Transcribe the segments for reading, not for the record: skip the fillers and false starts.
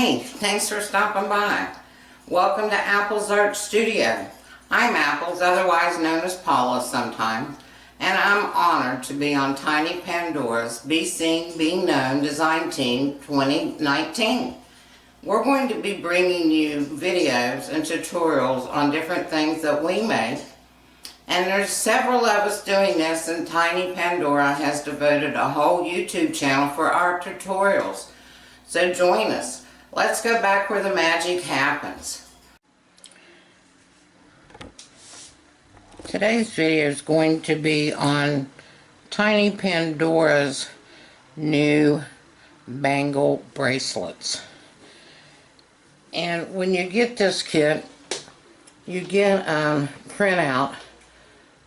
Hey, thanks for stopping by. Welcome to Apple's Art Studio. I'm Apples, otherwise known as Paula sometimes, and I'm honored to be on Tiny Pandora's Be Seen, Be Known Design Team 2019. We're going to be bringing you videos and tutorials on different things that we make, and there's several of us doing this, and Tiny Pandora has devoted a whole YouTube channel for our tutorials. So join us. Let's go back where the magic happens. Today's video is going to be on Tiny Pandora's new bangle bracelets. And when you get this kit, you get a printout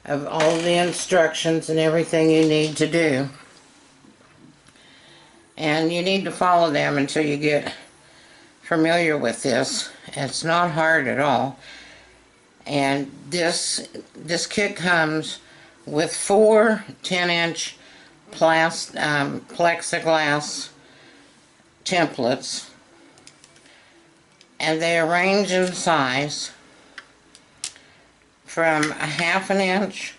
of all the instructions and everything you need to do. And you need to follow them until you get familiar with this. It's not hard at all. And this kit comes with 4 10-inch plexiglass templates, and they range in size from 1/2 inch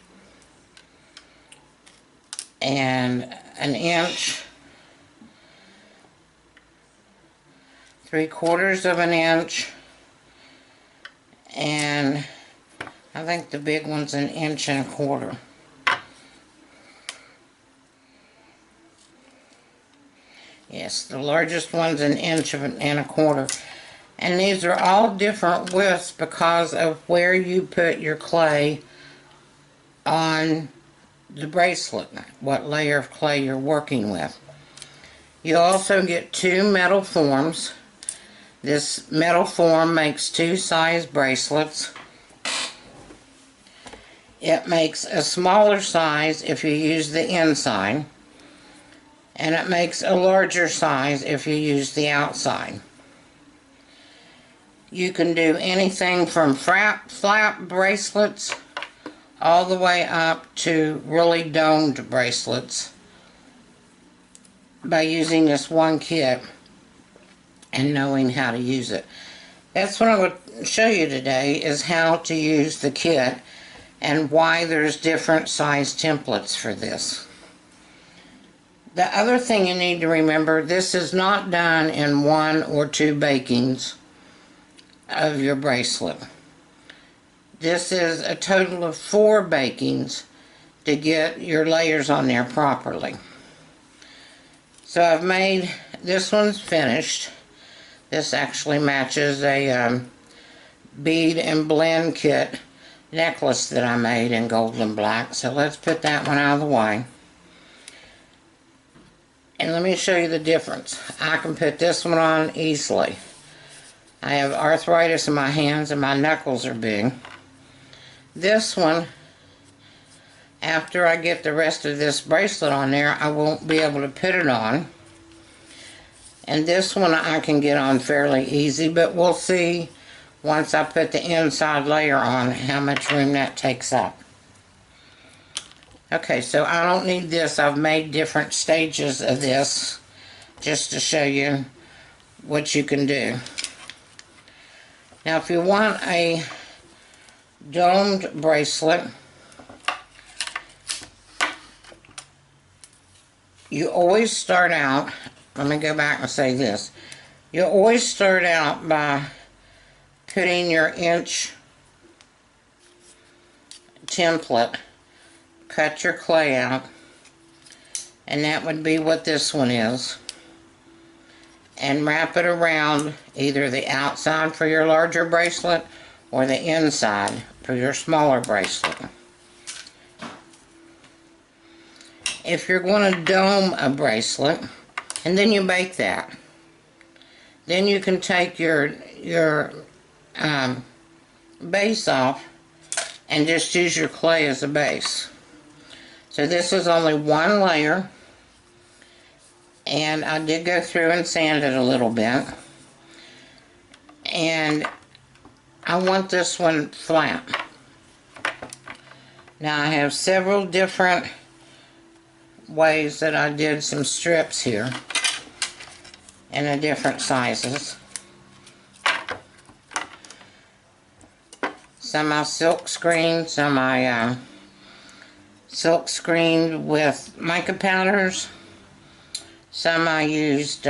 and 1 inch, 3/4 inch, and I think the big one's 1 1/4 inch. Yes, the largest one's 1 1/4 inch. And these are all different widths because of where you put your clay on the bracelet, what layer of clay you're working with. You also get 2 metal forms. This metal form makes 2 size bracelets. It makes a smaller size if you use the inside, and it makes a larger size if you use the outside. You can do anything from flap bracelets all the way up to really domed bracelets by using this one kit and knowing how to use it. That's what I'm going to show you today, is how to use the kit and why there's different size templates for this. The other thing you need to remember, this is not done in 1 or 2 bakings of your bracelet. This is a total of 4 bakings to get your layers on there properly. So I've made, this one's finished. This actually matches a bead and blend kit necklace that I made in gold and black. So let's put that one out of the way. And let me show you the difference. I can put this one on easily. I have arthritis in my hands and my knuckles are big. This one, after I get the rest of this bracelet on there, I won't be able to put it on. And this one I can get on fairly easy, but we'll see once I put the inside layer on how much room that takes up. Okay, so I don't need this. I've made different stages of this just to show you what you can do. Now, if you want a domed bracelet, you always start out, let me go back and say this, you always start out by putting your inch template, cut your clay out, and that would be what this one is, and wrap it around either the outside for your larger bracelet or the inside for your smaller bracelet. If you're going to dome a bracelet, and then you bake that, then you can take your base off and just use your clay as a base. So this is only 1 layer, and I did go through and sand it a little bit, and I want this one flat. Now I have several different ways that I did some strips here in the different sizes. Some I silk screened, some I silk screened with mica powders. Some I used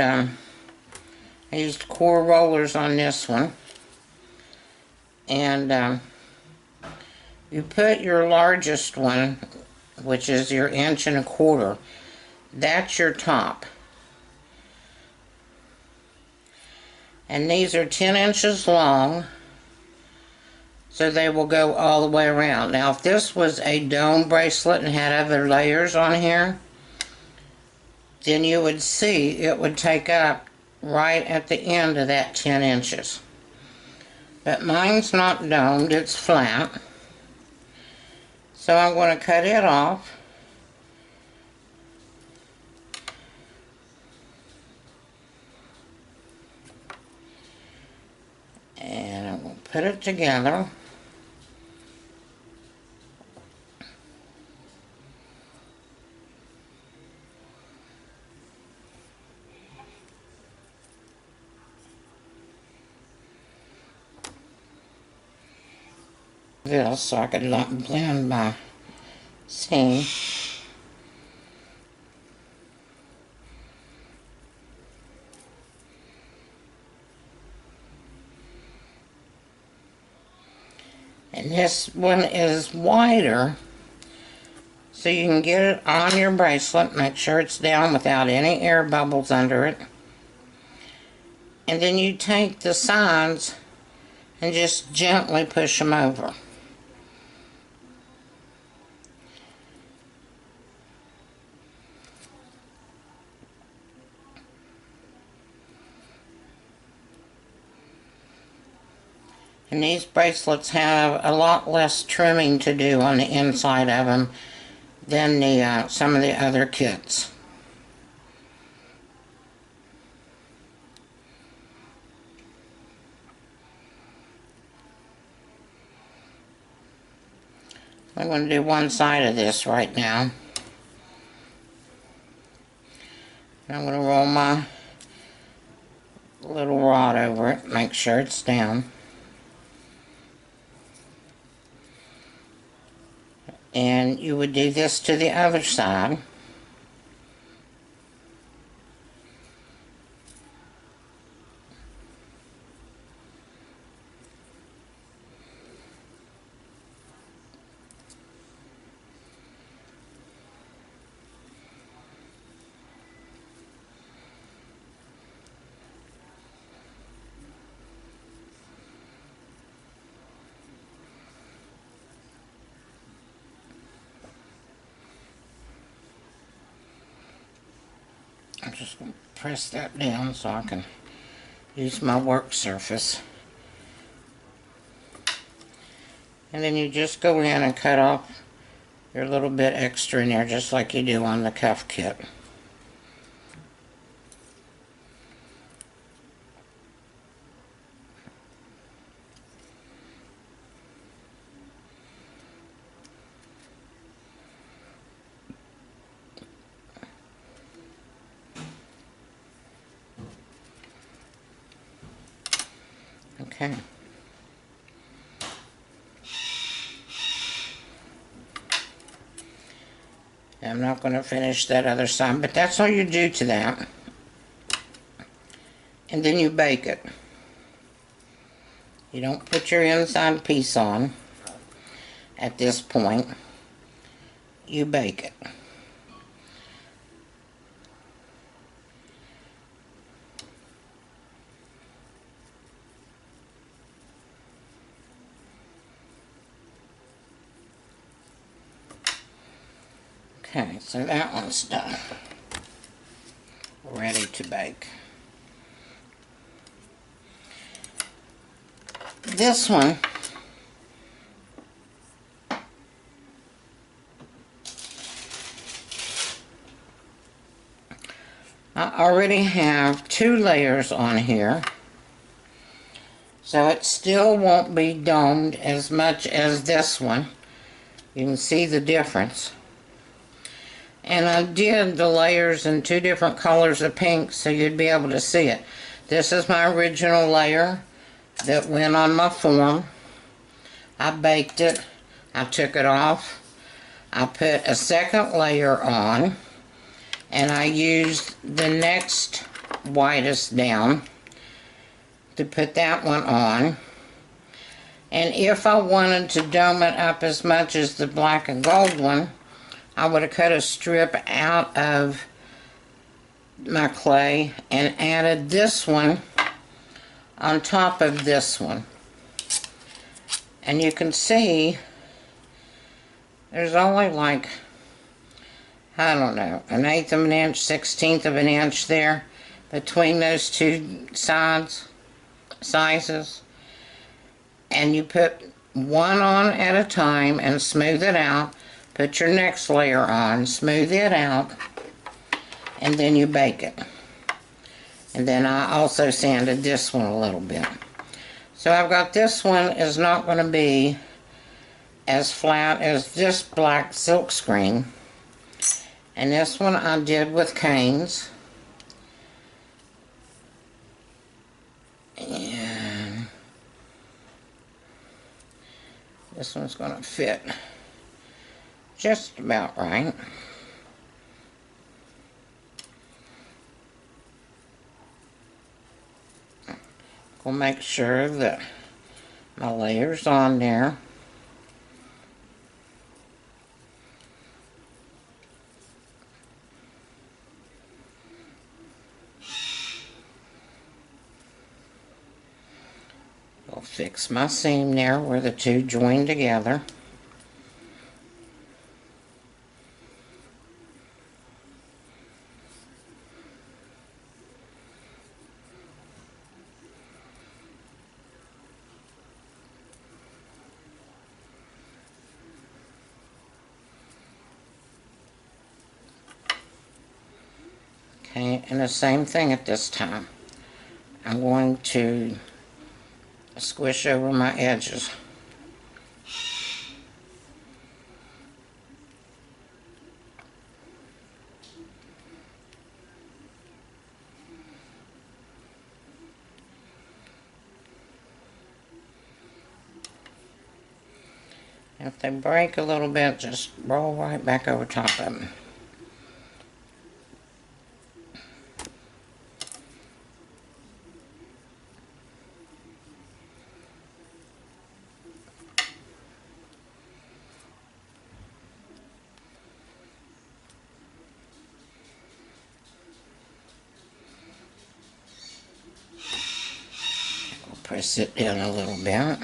core rollers on this one. And you put your largest one, which is your 1.25 inches, that's your top. And these are 10 inches long, so they will go all the way around. Now, if this was a dome bracelet and had other layers on here, then you would see it would take up right at the end of that 10 inches. But mine's not domed, it's flat. So I'm going to cut it off. And I'm going to put it together. This so I could blend my seam. And this one is wider, so you can get it on your bracelet. Make sure it's down without any air bubbles under it. And then you take the sides and just gently push them over. And these bracelets have a lot less trimming to do on the inside of them than some of the other kits. I'm going to do one side of this right now. I'm going to roll my little rod over it, make sure it's down. And you would do this to the other side. I'm just going to press that down so I can use my work surface. And then you just go in and cut off your little bit extra in there, just like you do on the cuff kit. Okay. I'm not going to finish that other side, but that's all you do to that. And then you bake it. You don't put your inside piece on at this point. You bake it. Okay, so that one's done. Ready to bake. This one, I already have 2 layers on here, so it still won't be domed as much as this one. You can see the difference. And I did the layers in 2 different colors of pink so you'd be able to see it. This is my original layer that went on my form. I baked it. I took it off. I put a second layer on, and I used the next whitest down to put that one on. And if I wanted to dome it up as much as the black and gold one, I would have cut a strip out of my clay and added this one on top of this one. And you can see there's only like, I don't know, 1/8 of an inch, 1/16 of an inch there between those two sizes. And you put one on at a time and smooth it out. Put your next layer on, smooth it out, and then you bake it. And then I also sanded this one a little bit. So I've got this one is not going to be as flat as this black silk screen. And this one I did with canes. And this one's going to fit just about right. We'll make sure that my layer's on there. I'll fix my seam there where the two join together. Okay, and the same thing at this time. I'm going to squish over my edges. If they break a little bit, just roll right back over top of them. Press it down a little bit.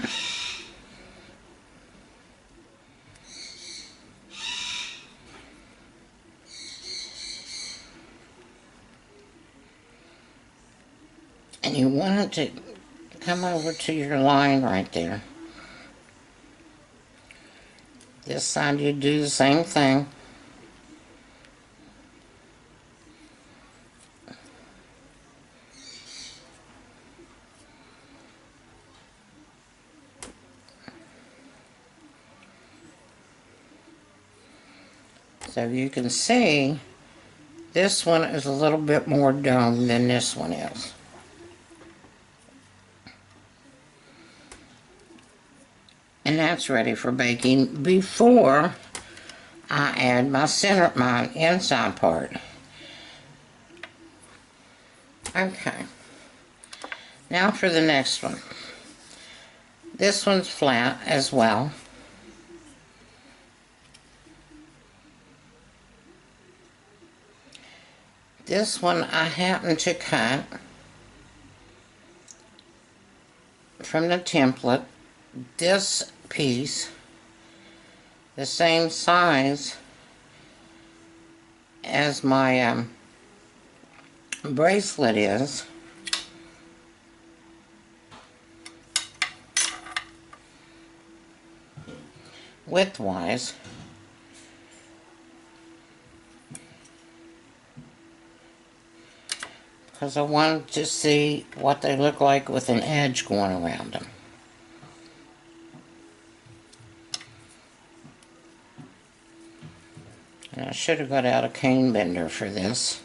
And you want it to come over to your line right there. This side you do the same thing. So you can see this one is a little bit more domed than this one is. And that's ready for baking before I add my inside part. Okay. Now for the next one. This one's flat as well. This one I happen to cut from the template, this piece, the same size as my bracelet is. Width-wise. Because I wanted to see what they look like with an edge going around them. And I should have got out a cane bender for this.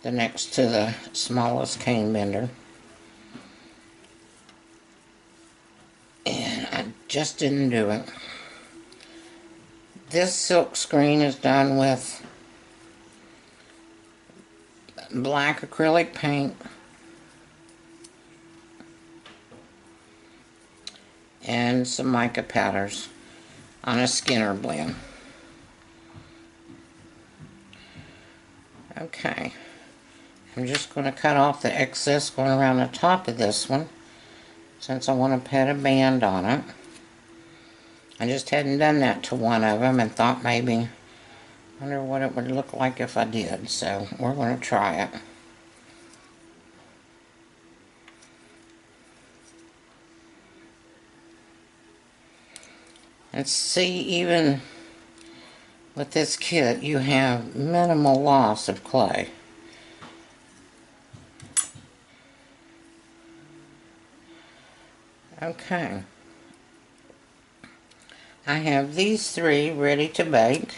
The next to the smallest cane bender. And I just didn't do it. This silk screen is done with black acrylic paint and some mica powders on a Skinner blend. Okay, I'm just going to cut off the excess going around the top of this one, since I want to put a band on it. I just hadn't done that to one of them and thought maybe, wonder what it would look like if I did, so we're going to try it. And see, even with this kit, you have minimal loss of clay. Okay. I have these three ready to bake.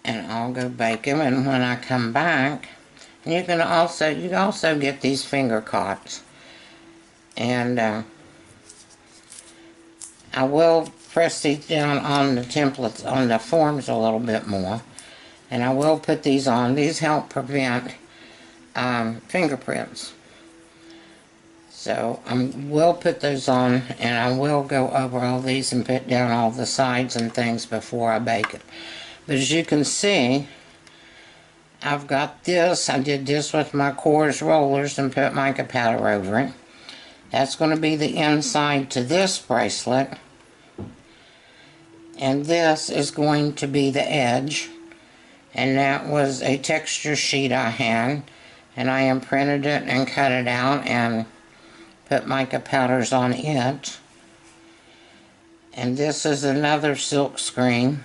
And I'll go bake them, and when I come back, you can also get these finger cots. And I will press these down on the templates, on the forms a little bit more. And I will put these on. These help prevent fingerprints. So I will put those on, and I will go over all these and put down all the sides and things before I bake it. But as you can see, I've got this. I did this with my coarse rollers and put mica powder over it. That's going to be the inside to this bracelet. And this is going to be the edge. And that was a texture sheet I had. And I imprinted it and cut it out and put mica powders on it. And this is another silk screen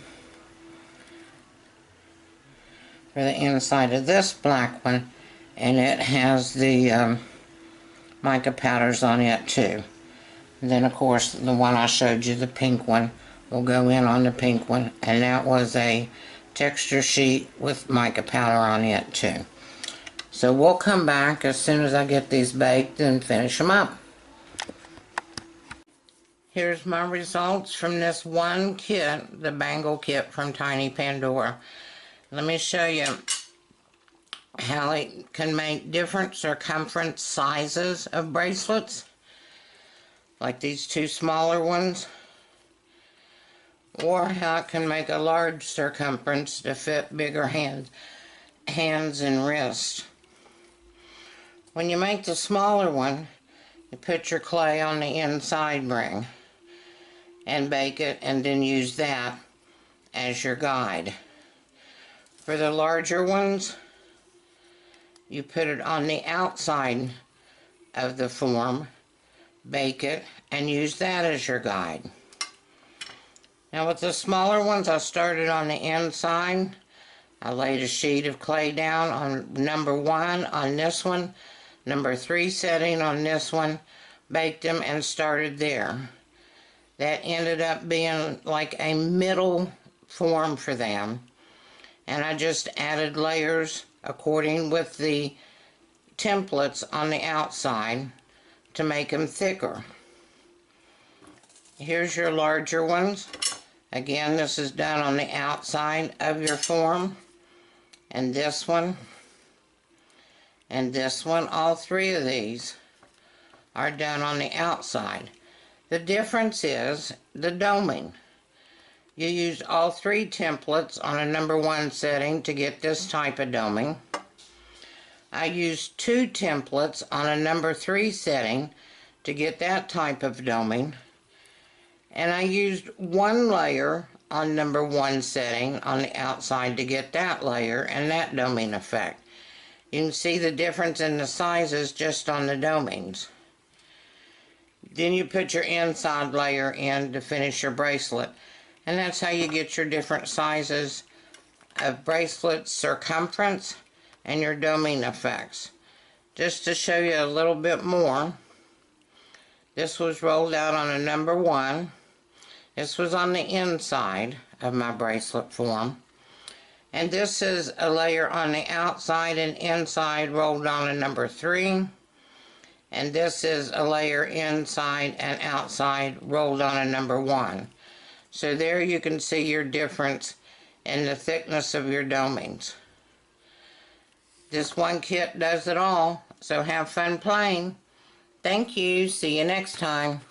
for the inside of this black one, and it has the mica powders on it too. And then of course the one I showed you, the pink one, will go in on the pink one, and that was a texture sheet with mica powder on it too. So we'll come back as soon as I get these baked and finish them up. Here's my results from this one kit, the Bangle kit from Tiny Pandora. Let me show you how it can make different circumference sizes of bracelets, like these two smaller ones, or how it can make a large circumference to fit bigger hands and wrists. When you make the smaller one, you put your clay on the inside ring and bake it, and then use that as your guide. For the larger ones, you put it on the outside of the form, bake it, and use that as your guide. Now with the smaller ones, I started on the inside. I laid a sheet of clay down on number 1 on this one, number 3 setting on this one, baked them and started there. That ended up being like a middle form for them. And I just added layers according with the templates on the outside to make them thicker. Here's your larger ones. Again, this is done on the outside of your form. And this one. And this one. All three of these are done on the outside. The difference is the doming. You use all three templates on a number 1 setting to get this type of doming. I used 2 templates on a number 3 setting to get that type of doming. And I used 1 layer on number 1 setting on the outside to get that layer and that doming effect. You can see the difference in the sizes just on the domings. Then you put your inside layer in to finish your bracelet. And that's how you get your different sizes of bracelet circumference and your doming effects. Just to show you a little bit more, this was rolled out on a number 1. This was on the inside of my bracelet form. And this is a layer on the outside and inside rolled on a number 3. And this is a layer inside and outside rolled on a number 1. So there you can see your difference in the thickness of your domings. This one kit does it all, so have fun playing. Thank you. See you next time.